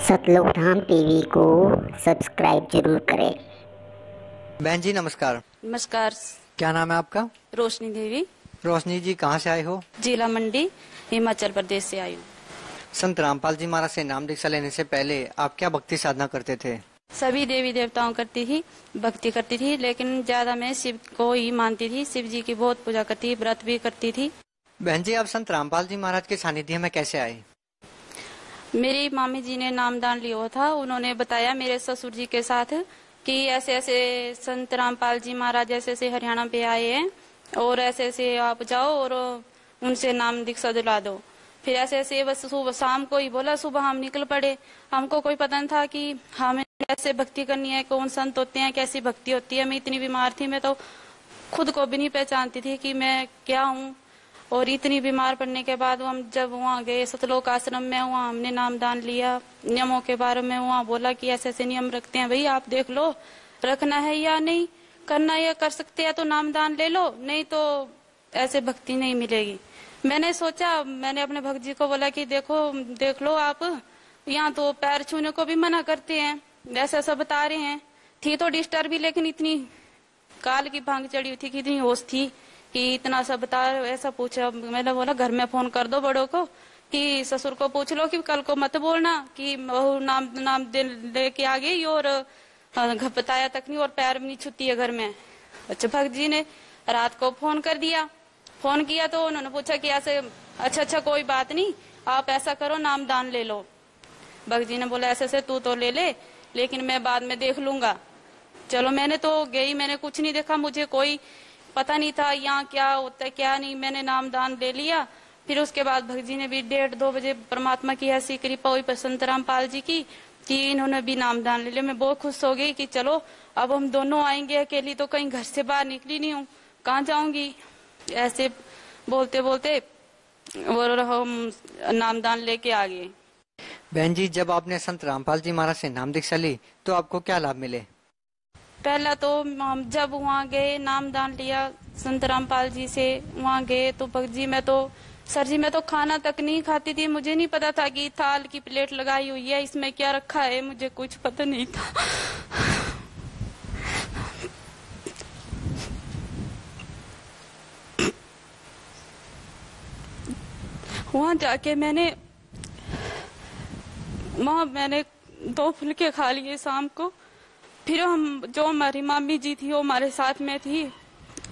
सतलोक धाम TV को subscribe जरूर करें। बहन जी नमस्कार। नमस्कार। क्या नाम है आपका? रोशनी देवी। रोशनी जी कहाँ से आए हो? जिला मंडी हिमाचल प्रदेश से आई हूँ। संत रामपाल जी महाराज से नाम दीक्षा लेने से पहले आप क्या भक्ति साधना करते थे? सभी देवी देवताओं करती थी, भक्ति करती थी, लेकिन ज्यादा मैं शिव को ही मानती थी। शिव जी की बहुत पूजा करती, व्रत भी करती थी। बहन जी आप संत रामपाल जी महाराज के सानिध्य में कैसे आए? मेरी मामी जी ने नामदान लिया था। उन्होंने बताया मेरे ससुर जी के साथ कि ऐसे ऐसे संत रामपाल जी महाराज ऐसे ऐसे हरियाणा पे आए हैं और ऐसे ऐसे आप जाओ और उनसे नाम दीक्षा दिला दो। फिर ऐसे ऐसे बस सुबह शाम को ही बोला, सुबह हम निकल पड़े। हमको कोई पता नहीं था कि हमें कैसे भक्ति करनी है, कौन संत होते हैं, कैसी भक्ति होती है। मैं इतनी बीमार थी, मैं तो खुद को भी नहीं पहचानती थी कि मैं क्या हूँ। और इतनी बीमार पड़ने के बाद हम जब वहाँ गए सतलोक आश्रम में, वहाँ हमने नामदान लिया। नियमों के बारे में वहाँ बोला कि ऐसे ऐसे नियम रखते हैं, भाई आप देख लो रखना है या नहीं, करना या कर सकते हैं तो नामदान ले लो, नहीं तो ऐसे भक्ति नहीं मिलेगी। मैंने सोचा, मैंने अपने भक्त जी को बोला कि देखो देख लो आप, यहाँ तो पैर छूने को भी मना करते हैं, ऐसा ऐसा बता रहे हैं। थी तो डिस्टर्ब भी, लेकिन इतनी काल की भांग चढ़ी हुई थी कि इतनी होश थी कि इतना सब बता। ऐसा पूछा, मैंने बोला घर में फोन कर दो बड़ों को कि ससुर को पूछ लो कि कल को मत बोलना कि बहू नाम लेके आ गई और बताया तक नहीं और पैर भी नहीं छूती है घर में। अच्छा भक्त जी ने रात को फोन कर दिया। फोन किया तो उन्होंने पूछा कि ऐसे, अच्छा कोई बात नहीं, आप ऐसा करो नामदान ले लो। भक्त जी ने बोला ऐसे ऐसे तू तो ले ले, लेकिन मैं बाद में देख लूंगा। चलो मैंने तो गई, मैंने कुछ नहीं देखा, मुझे कोई पता नहीं था यहाँ क्या होता है क्या नहीं। मैंने नामदान ले लिया। फिर उसके बाद भक्त जी ने भी 1:30-2 बजे परमात्मा की ऐसी कृपा हुई संत रामपाल जी की कि इन्होंने भी नामदान ले लिया। मैं बहुत खुश हो गई कि चलो अब हम दोनों आएंगे। अकेली तो कहीं घर से बाहर निकली नहीं हूँ, कहाँ जाऊंगी। ऐसे बोलते बोलते और हम नामदान लेके आ गए। बहन जी जब आपने संत रामपाल जी महाराज से नाम दीक्षा ली तो आपको क्या लाभ मिले? पहला तो हम जब वहाँ गए नामदान लिया संत रामपाल जी से, वहाँ गए तो भक्त जी मैं तो सर जी मैं तो खाना तक नहीं खाती थी। मुझे नहीं पता था कि थाल की प्लेट लगाई हुई है, इसमें क्या रखा है, मुझे कुछ पता नहीं था। वहाँ जाके मैंने 2 फुलके खा लिए शाम को। फिर हम जो हमारी मामी जी थी वो हमारे साथ में थी।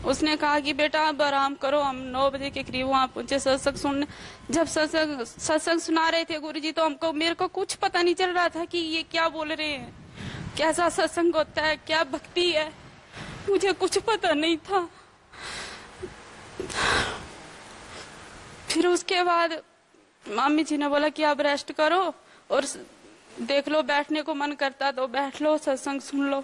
उसने कहा कि बेटा अब आराम करो। हम 9 बजे के करीब वहाँ पहुंचे सत्संग सुनने। जब सत्संग सुना रहे थे गुरु जी, तो मेरे को कुछ पता नहीं चल रहा था कि ये क्या बोल रहे हैं, कैसा सत्संग होता है, क्या भक्ति है, मुझे कुछ पता नहीं था। फिर उसके बाद मामी जी ने बोला कि आप रेस्ट करो और देख लो, बैठने को मन करता तो बैठ लो, सत्संग सुन लो।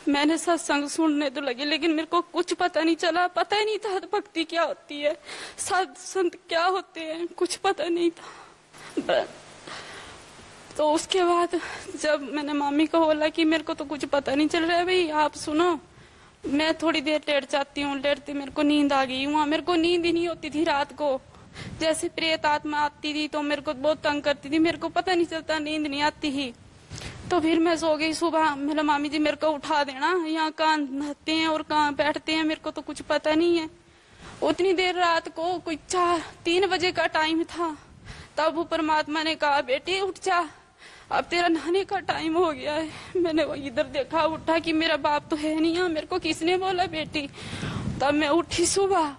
मैंने सत्संग सुनने तो लगी, लेकिन मेरे को कुछ पता नहीं चला। पता ही नहीं था भक्ति क्या होती है, साध संत क्या होते हैं, कुछ पता नहीं था। तो उसके बाद जब मैंने मामी को बोला कि मेरे को तो कुछ पता नहीं चल रहा है, भाई आप सुनो, मैं थोड़ी देर लेट जाती हूँ। लेटती मेरे को नींद आ गई। वहाँ मेरे को नींद ही नहीं होती थी रात को। जैसे प्रेत आत्मा आती थी तो मेरे को बहुत तंग करती थी, मेरे को पता नहीं चलता, नींद नहीं आती थी। तो फिर मैं सो गई। सुबह मेरा मामी जी मेरे को उठा देना, यहाँ कहाँ नहाते हैं और कहाँ बैठते हैं, मेरे को तो कुछ पता नहीं है। उतनी देर रात को कोई 3 बजे का टाइम था, तब वो परमात्मा ने कहा बेटी उठ जा, अब तेरा नहाने का टाइम हो गया है। मैंने वो इधर देखा, उठा कि मेरा बाप तो है नहीं यहाँ। मेरे को किसने बोला बेटी? तब मैं उठी, सुबह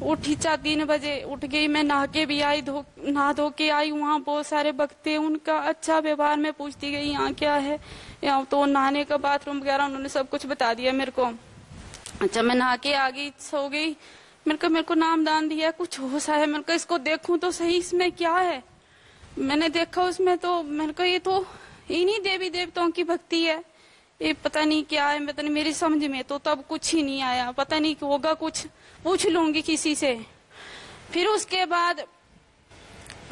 उठी 3 बजे उठ गई। मैं नहा के भी आई, नहा धो के आई। वहाँ बहुत सारे भक्त थे, उनका अच्छा व्यवहार मैं पूछती गई यहाँ क्या है, यहाँ तो नहाने का बाथरूम वगैरह उन्होंने सब कुछ बता दिया मेरे को। अच्छा मैं नहा के आ गई, सो गई। मेरे को नामदान दिया, कुछ होश आया। मेरे को इसको देखूं तो सही, इसमें क्या है। मैंने देखा उसमें तो मेरे को ये तो इन्हीं देवी देवताओं की भक्ति है, ये पता नहीं क्या है, पता नहीं, मेरी समझ में तो तब कुछ ही नहीं आया। पता नहीं होगा कुछ, पूछ लूंगी किसी से। फिर उसके बाद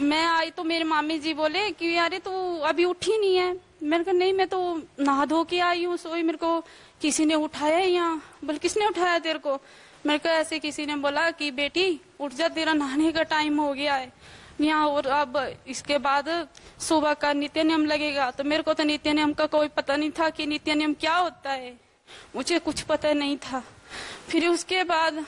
मैं आई तो मेरे मामी जी बोले कि यार तू अभी उठी नहीं है। मैंने कहा नहीं, मैं तो नहा धो के आई हूँ, सोई। मेरे को किसी ने उठाया यहाँ। बोले किसने उठाया तेरे को? मेरे को ऐसे किसी ने बोला कि बेटी उठ जा, तेरा नहाने का टाइम हो गया है। यहाँ। और अब इसके बाद सुबह का नित्य नियम लगेगा, तो मेरे को तो नित्य नियम का कोई पता नहीं था कि नित्य नियम क्या होता है, मुझे कुछ पता नहीं था। फिर उसके बाद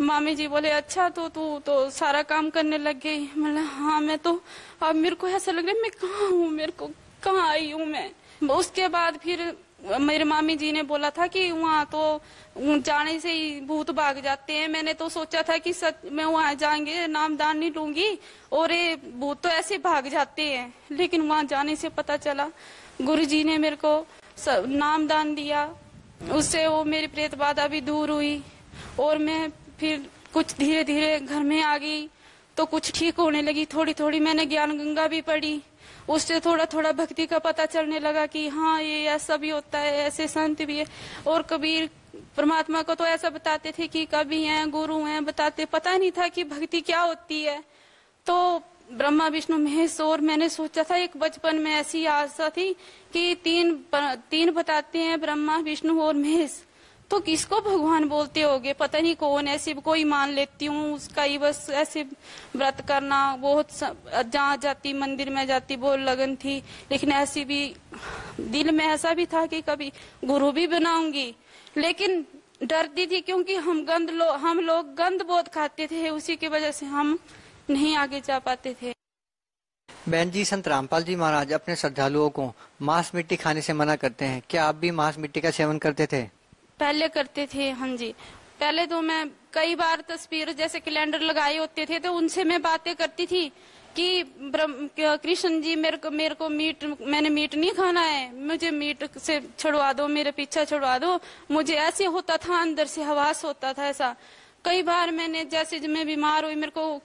मामी जी बोले अच्छा तो तू तो सारा काम करने लग गई। मैंने हाँ मैं तो, अब मेरे को ऐसा लग रहा है मैं कहाँ हूँ, मेरे को कहाँ आई हूँ मैं। उसके बाद फिर मेरे मामी जी ने बोला था कि वहाँ तो जाने से ही भूत भाग जाते हैं। मैंने तो सोचा था कि सच मैं वहाँ जाएंगे नाम दान नहीं लूंगी और ये भूत तो ऐसे भाग जाते हैं, लेकिन वहाँ जाने से पता चला गुरु जी ने मेरे को नाम दान दिया, उससे वो मेरी प्रेत बाधा भी दूर हुई। और मैं फिर कुछ धीरे धीरे घर में आ गई तो कुछ ठीक होने लगी। थोड़ी थोड़ी मैंने ज्ञान गंगा भी पढ़ी, उससे थोड़ा थोड़ा भक्ति का पता चलने लगा कि हाँ ये ऐसा भी होता है, ऐसे संत भी है। और कबीर परमात्मा को तो ऐसा बताते थे कि कवि हैं गुरु हैं, बताते, पता नहीं था कि भक्ति क्या होती है। तो ब्रह्मा विष्णु महेश, और मैंने सोचा था एक बचपन में ऐसी आशा थी कि तीन बताते हैं ब्रह्मा विष्णु और महेश, तो किसको भगवान बोलते होगे, पता नहीं कौन, ऐसी कोई मान लेती हूँ उसका ही बस ऐसे व्रत करना। बहुत जहाँ जाती मंदिर में जाती बहुत लगन थी, लेकिन ऐसी भी दिल में ऐसा भी था कि कभी गुरु भी बनाऊंगी, लेकिन डरती थी क्योंकि हम लोग गंद बहुत खाते थे, उसी की वजह से हम नहीं आगे जा पाते थे। बहन जी, संत रामपाल जी महाराज अपने श्रद्धालुओं को मांस मिट्टी खाने से मना करते हैं, क्या आप भी मांस मिट्टी का सेवन करते थे? पहले करते थे, हाँ जी। पहले तो मैं कई बार तस्वीर जैसे कैलेंडर लगाए होते थे तो उनसे मैं बातें करती थी कि कृष्ण जी मेरे को मैंने मीट नहीं खाना है, मुझे मीट से छुड़वा दो, मेरे पीछा छुड़वा दो। मुझे ऐसे होता था, अंदर से हवास होता था ऐसा। कई बार मैंने जैसे जब मैं बीमार हुई, मेरे को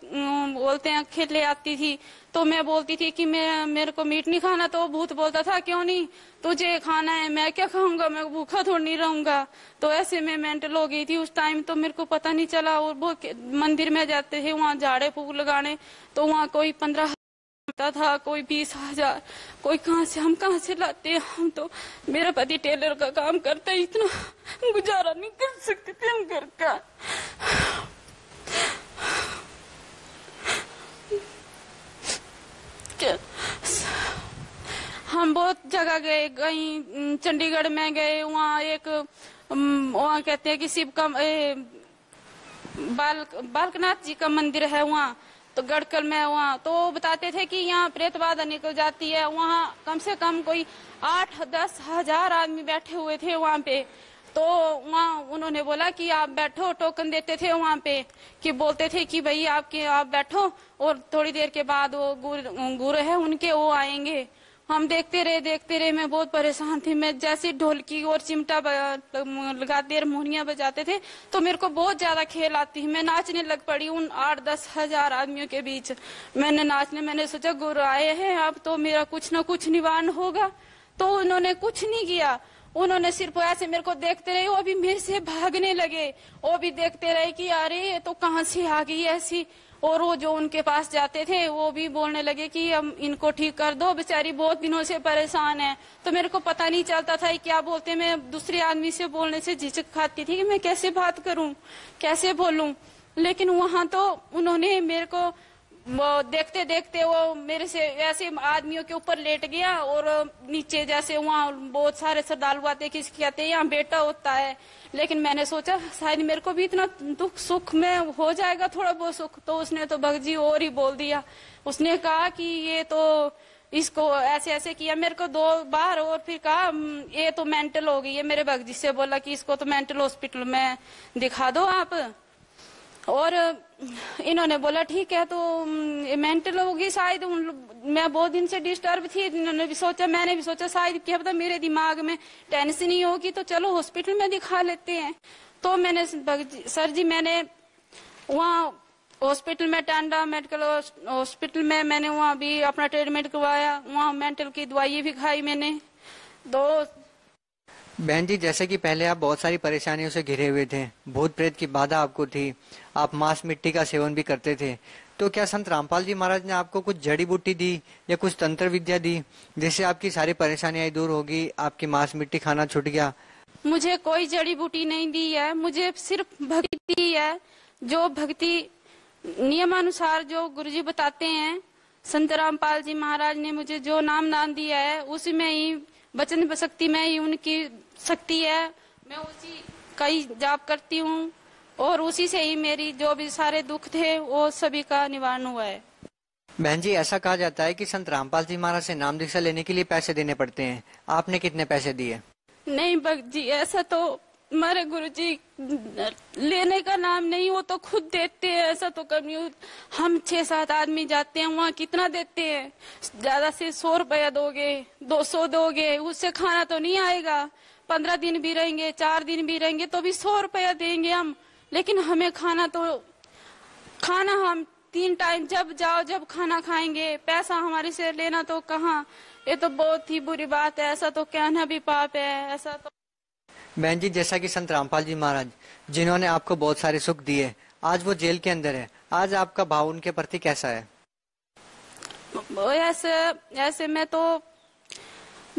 बोलते हैं खेले आती थी, तो मैं बोलती थी कि मेरे को मीट नहीं खाना, तो भूत बोलता था क्यों नहीं, तुझे खाना है, मैं क्या खाऊंगा, मैं भूखा थोड़ी नहीं रहूंगा। तो ऐसे मैं मेंटल हो गई थी उस टाइम, तो मेरे को पता नहीं चला। और वो मंदिर में जाते थे वहाँ झाड़े फूक लगाने, तो वहाँ कोई 15,000 था, कोई 20,000, कोई हम कहाँ से लाते हैं। हम तो मेरा पति टेलर का काम करता है, इतना गुजारा नहीं कर सकते थे हम घर का। हम बहुत जगह गए, कहीं चंडीगढ़ में गए, वहाँ एक वहाँ कहते हैं कि शिव का बालकनाथ जी का मंदिर है वहाँ, तो गढ़कल में वहाँ तो बताते थे कि यहाँ प्रेत बाधा निकल जाती है। वहाँ कम से कम कोई 8-10 हजार आदमी बैठे हुए थे वहाँ पे। तो वहाँ उन्होंने बोला कि आप बैठो, टोकन देते थे वहाँ पे, कि बोलते थे कि भाई आप बैठो और थोड़ी देर के बाद वो गुरु है उनके वो आएंगे। हम देखते रहे, मैं बहुत परेशान थी। मैं जैसे ढोलकी और चिमटा लगाते हारमोनिया बजाते थे तो मेरे को बहुत ज्यादा खेल आती है। मैं नाचने लग पड़ी उन 8-10 हजार आदमियों के बीच। मैंने सोचा गुरु आए हैं, अब तो मेरा कुछ न कुछ निवारण होगा। तो उन्होंने कुछ नहीं किया, उन्होंने सिर्फ ऐसे मेरे को देखते रहे, वो भी मेरे से भागने लगे। वो भी देखते रहे कि अरे ये तो कहाँ से आ गई ऐसी। और वो जो उनके पास जाते थे वो भी बोलने लगे कि हम इनको ठीक कर दो, बेचारी बहुत दिनों से परेशान है। तो मेरे को पता नहीं चलता था क्या बोलते। मैं दूसरे आदमी से बोलने से झिझक खाती थी कि मैं कैसे बात करूं, कैसे बोलूं। लेकिन वहां तो उन्होंने मेरे को वो देखते देखते वो मेरे से ऐसे आदमियों के ऊपर लेट गया और नीचे जैसे वहाँ बहुत सारे श्रद्धालु आते, किसके कहते हैं यहाँ बेटा होता है। लेकिन मैंने सोचा शायद मेरे को भी इतना दुख सुख में हो जाएगा थोड़ा बहुत सुख। तो उसने तो भगत जी और ही बोल दिया। उसने कहा कि ये तो इसको ऐसे ऐसे किया मेरे को 2 बार, और फिर कहा ये तो मेंटल हो गई है। मेरे भगत जी से बोला कि इसको तो मेंटल हॉस्पिटल में दिखा दो आप। और इन्होंने बोला ठीक है, तो मेंटल होगी शायद। मैं बहुत दिन से डिस्टर्ब थी, इन्होंने भी सोचा, मैंने भी सोचा शायद क्या पता मेरे दिमाग में टेंशन ही होगी, तो चलो हॉस्पिटल में दिखा लेते हैं। तो मैंने सर जी मैंने वहाँ हॉस्पिटल में टांडा मेडिकल हॉस्पिटल में मैंने वहाँ भी अपना ट्रीटमेंट करवाया, वहाँ मेंटल की दवाई भी खाई मैंने। तो बहन जी, जैसे कि पहले आप बहुत सारी परेशानियों से घिरे हुए थे, भूत प्रेत की बाधा आपको थी, आप मांस मिट्टी का सेवन भी करते थे, तो क्या संत रामपाल जी महाराज ने आपको कुछ जड़ी बूटी दी या कुछ तंत्र विद्या दी जिससे आपकी सारी परेशानियां दूर होगी, आपकी मांस मिट्टी खाना छूट गया? मुझे कोई जड़ी बूटी नहीं दी है, मुझे सिर्फ भक्ति है। जो भक्ति नियमानुसार जो गुरुजी बताते हैं, संत रामपाल जी महाराज ने मुझे जो नाम दान दिया है उसी में ही वचन शक्ति में ही उनकी शक्ति है। मैं उसी का ही जाप करती हूँ और उसी से ही मेरी जो भी सारे दुख थे वो सभी का निवारण हुआ है। बहन जी, ऐसा कहा जाता है कि संत रामपाल जी महाराज से नाम दीक्षा लेने के लिए पैसे देने पड़ते हैं। आपने कितने पैसे दिए? नहीं भक्त जी, ऐसा तो हमारे गुरुजी लेने का नाम नहीं, वो तो खुद देते हैं। ऐसा तो कभी हम 6-7 आदमी जाते हैं, वहाँ कितना देते हैं? ज्यादा से 100 रुपया दोगे, 200 दोगे, उससे खाना तो नहीं आएगा। 15 दिन भी रहेंगे, 4 दिन भी रहेंगे तो भी 100 रुपया देंगे हम। लेकिन हमें खाना हम 3 टाइम जब जाओ जब खाना खाएंगे। पैसा हमारे से लेना तो कहाँ, ये तो बहुत ही बुरी बात है। ऐसा तो कहना भी पाप है। ऐसा तो बहन जी, जैसा कि संत रामपाल जी महाराज जिन्होंने आपको बहुत सारे सुख दिए, आज वो जेल के अंदर है, आज आपका भाव उनके प्रति कैसा है? ऐसे में तो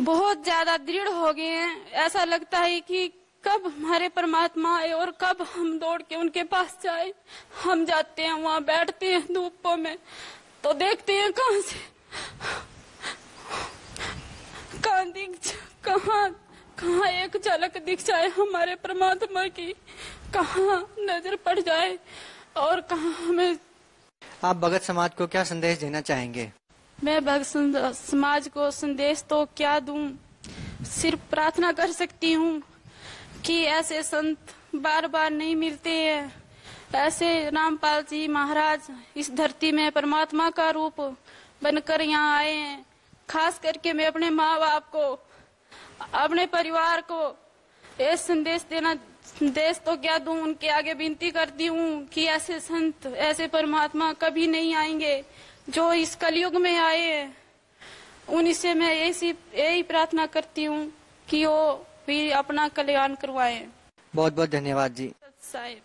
बहुत ज्यादा दृढ़ हो गए हैं। ऐसा लगता है कि कब हमारे परमात्मा आए और कब हम दौड़ के उनके पास जाए। हम जाते हैं, वहाँ बैठते हैं धूपों में, तो देखते हैं कहाँ एक झलक दिख जाए हमारे परमात्मा की, कहाँ नजर पड़ जाए और कहाँ हमें। आप भगत समाज को क्या संदेश देना चाहेंगे? मैं भगत समाज को संदेश तो क्या दूं, सिर्फ प्रार्थना कर सकती हूँ कि ऐसे संत बार बार नहीं मिलते हैं। ऐसे रामपाल जी महाराज इस धरती में परमात्मा का रूप बनकर यहाँ आए हैं। खास करके मैं अपने माँ बाप को, अपने परिवार को ये संदेश तो क्या दूं, उनके आगे विनती करती हूँ कि ऐसे संत, ऐसे परमात्मा कभी नहीं आएंगे जो इस कलयुग में आए हैं। उन्हीं से मैं यही प्रार्थना करती हूँ कि वो भी अपना कल्याण करवाएं। बहुत बहुत धन्यवाद जी। साहिब।